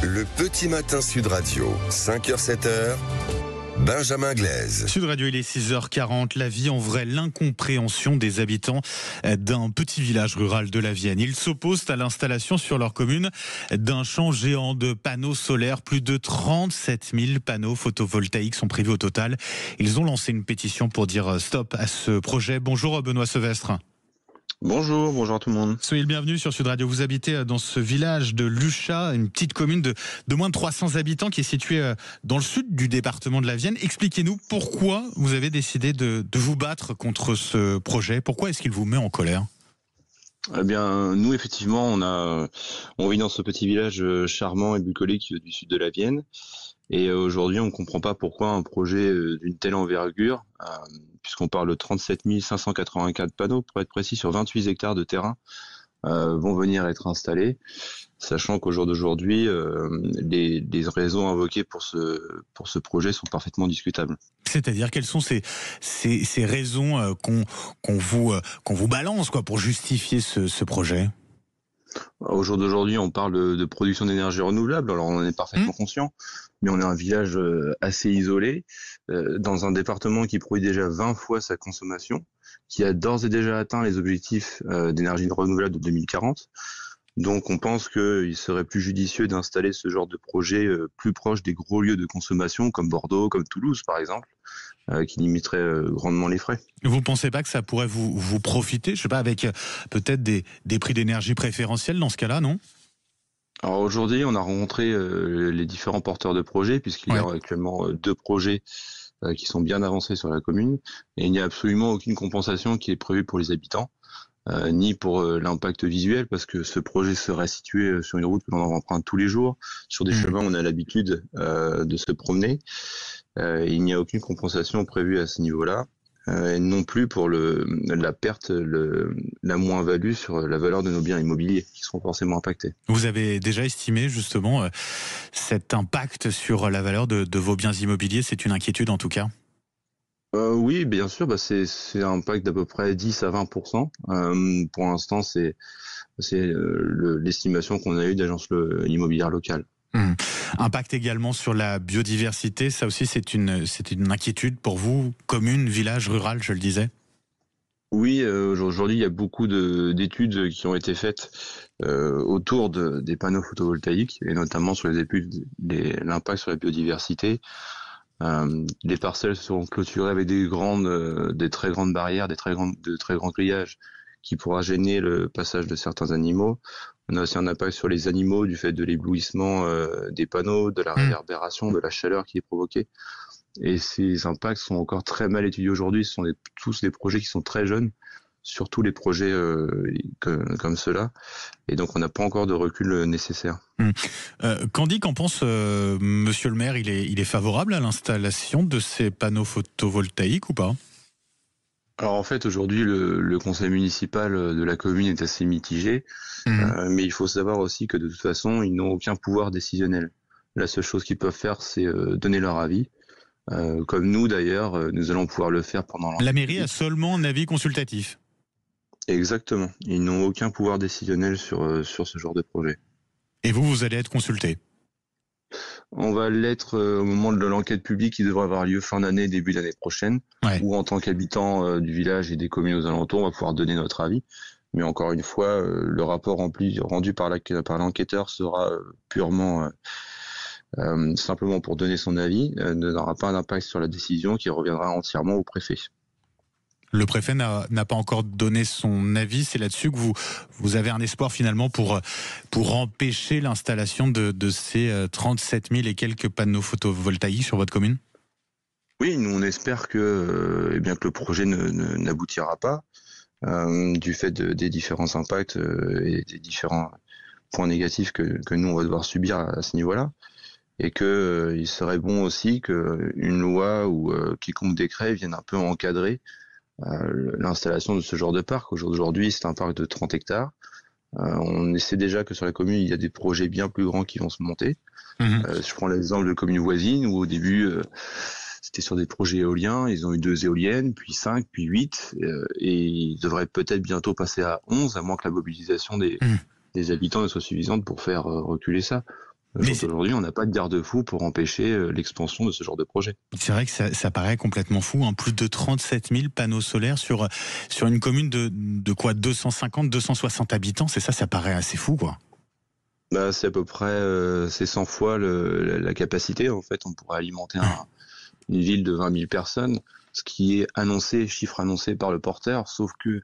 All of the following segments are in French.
Le petit matin Sud Radio, 5h-7h, Benjamin Glaise. Sud Radio, il est 6h40. La vie en vrai, l'incompréhension des habitants d'un petit village rural de la Vienne. Ils s'opposent à l'installation sur leur commune d'un champ géant de panneaux solaires. Plus de 37 000 panneaux photovoltaïques sont prévus au total. Ils ont lancé une pétition pour dire stop à ce projet. Bonjour Benoît Sevestre. Bonjour à tout le monde. Soyez le bienvenu sur Sud Radio. Vous habitez dans ce village de Luchat, une petite commune de moins de 300 habitants qui est située dans le sud du département de la Vienne. Expliquez-nous pourquoi vous avez décidé de vous battre contre ce projet. Pourquoi est-ce qu'il vous met en colère ? Eh bien, nous, effectivement, on vit dans ce petit village charmant et bucolique du sud de la Vienne. Et aujourd'hui, on ne comprend pas pourquoi un projet d'une telle envergure, puisqu'on parle de 37 584 panneaux, pour être précis, sur 28 hectares de terrain, vont venir être installés, sachant qu'au jour d'aujourd'hui, les raisons invoquées pour ce projet sont parfaitement discutables. C'est-à-dire, quelles sont ces raisons qu'on vous balance pour justifier ce projet ? Au jour d'aujourd'hui, on parle de production d'énergie renouvelable, alors on en est parfaitement conscient, mais on est un village assez isolé, dans un département qui produit déjà 20 fois sa consommation, qui a d'ores et déjà atteint les objectifs d'énergie renouvelable de 2040. Donc on pense qu'il serait plus judicieux d'installer ce genre de projet plus proche des gros lieux de consommation, comme Bordeaux, comme Toulouse par exemple, qui limiterait grandement les frais. Vous ne pensez pas que ça pourrait vous profiter, je sais pas, avec peut-être des prix d'énergie préférentiels dans ce cas-là, non ? Alors aujourd'hui, on a rencontré les différents porteurs de projets, puisqu'il y a actuellement 2 projets qui sont bien avancés sur la commune, et il n'y a absolument aucune compensation qui est prévue pour les habitants, ni pour l'impact visuel, parce que ce projet serait situé sur une route que l'on emprunte tous les jours, sur des chemins où on a l'habitude de se promener. Il n'y a aucune compensation prévue à ce niveau-là. Et non plus pour la perte, la moins-value sur la valeur de nos biens immobiliers qui seront forcément impactés. Vous avez déjà estimé justement cet impact sur la valeur de vos biens immobiliers ? C'est une inquiétude en tout cas ? Oui, bien sûr, c'est un impact d'à peu près 10 à 20%. Pour l'instant, c'est l'estimation qu'on a eue d'agence immobilière locale. Impact également sur la biodiversité, ça aussi c'est une inquiétude pour vous, commune, village, rural, je le disais. Oui, aujourd'hui il y a beaucoup d'études qui ont été faites autour des panneaux photovoltaïques, et notamment sur les études l'impact sur la biodiversité. Les parcelles seront clôturées avec des très grandes barrières, de très grands grillages qui pourra gêner le passage de certains animaux. On a aussi un impact sur les animaux du fait de l'éblouissement des panneaux, de la réverbération, de la chaleur qui est provoquée. Et ces impacts sont encore très mal étudiés aujourd'hui. Ce sont tous des projets qui sont très jeunes, surtout les projets comme ceux-là. Et donc on n'a pas encore de recul nécessaire. Qu'en pense Monsieur le maire ? Il est favorable à l'installation de ces panneaux photovoltaïques ou pas ? Alors en fait, aujourd'hui, le conseil municipal de la commune est assez mitigé, mais il faut savoir aussi que de toute façon, ils n'ont aucun pouvoir décisionnel. La seule chose qu'ils peuvent faire, c'est donner leur avis. Comme nous, d'ailleurs, nous allons pouvoir le faire pendant l'enquête. La mairie a seulement un avis consultatif. Exactement. Ils n'ont aucun pouvoir décisionnel sur ce genre de projet. Et vous allez être consulté ? On va l'être au moment de l'enquête publique qui devrait avoir lieu fin d'année, début d'année prochaine, où en tant qu'habitant du village et des communes aux alentours, on va pouvoir donner notre avis. Mais encore une fois, le rapport rendu par l'enquêteur sera purement simplement pour donner son avis, n'aura pas d'impact sur la décision qui reviendra entièrement au préfet. Le préfet n'a pas encore donné son avis. C'est là-dessus que vous avez un espoir finalement pour empêcher l'installation de ces 37 000 et quelques panneaux photovoltaïques sur votre commune ? Oui, nous on espère que le projet n'aboutira pas du fait des différents impacts et des différents points négatifs que nous on va devoir subir à ce niveau-là. Et il serait bon aussi qu'une loi ou quiconque décret vienne un peu encadrer l'installation de ce genre de parc. Aujourd'hui, c'est un parc de 30 hectares. On essaie déjà que sur la commune, il y a des projets bien plus grands qui vont se monter. Je prends l'exemple de communes voisines où au début, c'était sur des projets éoliens. Ils ont eu 2 éoliennes, puis 5, puis 8. Et ils devraient peut-être bientôt passer à 11, à moins que la mobilisation des habitants ne soit suffisante pour faire reculer ça. Aujourd'hui, on n'a pas de garde-fou pour empêcher l'expansion de ce genre de projet. C'est vrai que ça paraît complètement fou, hein. Plus de 37 000 panneaux solaires sur une commune de quoi, 250, 260 habitants, ça paraît assez fou, quoi. Bah, c'est à peu près c'est 100 fois la capacité. En fait, on pourrait alimenter une ville de 20 000 personnes, ce qui est chiffre annoncé par le porteur, sauf que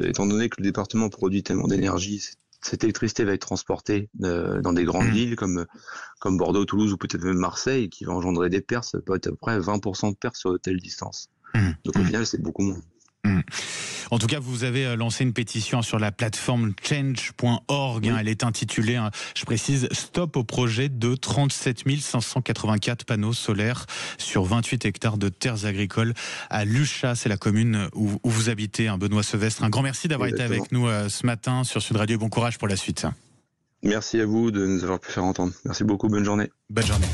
étant donné que le département produit tellement d'énergie, cette électricité va être transportée dans des grandes villes comme Bordeaux, Toulouse ou peut-être même Marseille, qui va engendrer des pertes. Ça peut être à peu près 20% de pertes sur de telles distances. Donc au final, c'est beaucoup moins. En tout cas, vous avez lancé une pétition sur la plateforme change.org. Oui. Elle est intitulée, je précise, Stop au projet de 37 584 panneaux solaires sur 28 hectares de terres agricoles à Luchat. C'est la commune où vous habitez, Benoît Sevestre. Un grand merci d'avoir été avec nous ce matin sur Sud Radio. Bon courage pour la suite. Merci à vous de nous avoir pu faire entendre. Merci beaucoup. Bonne journée. Bonne journée.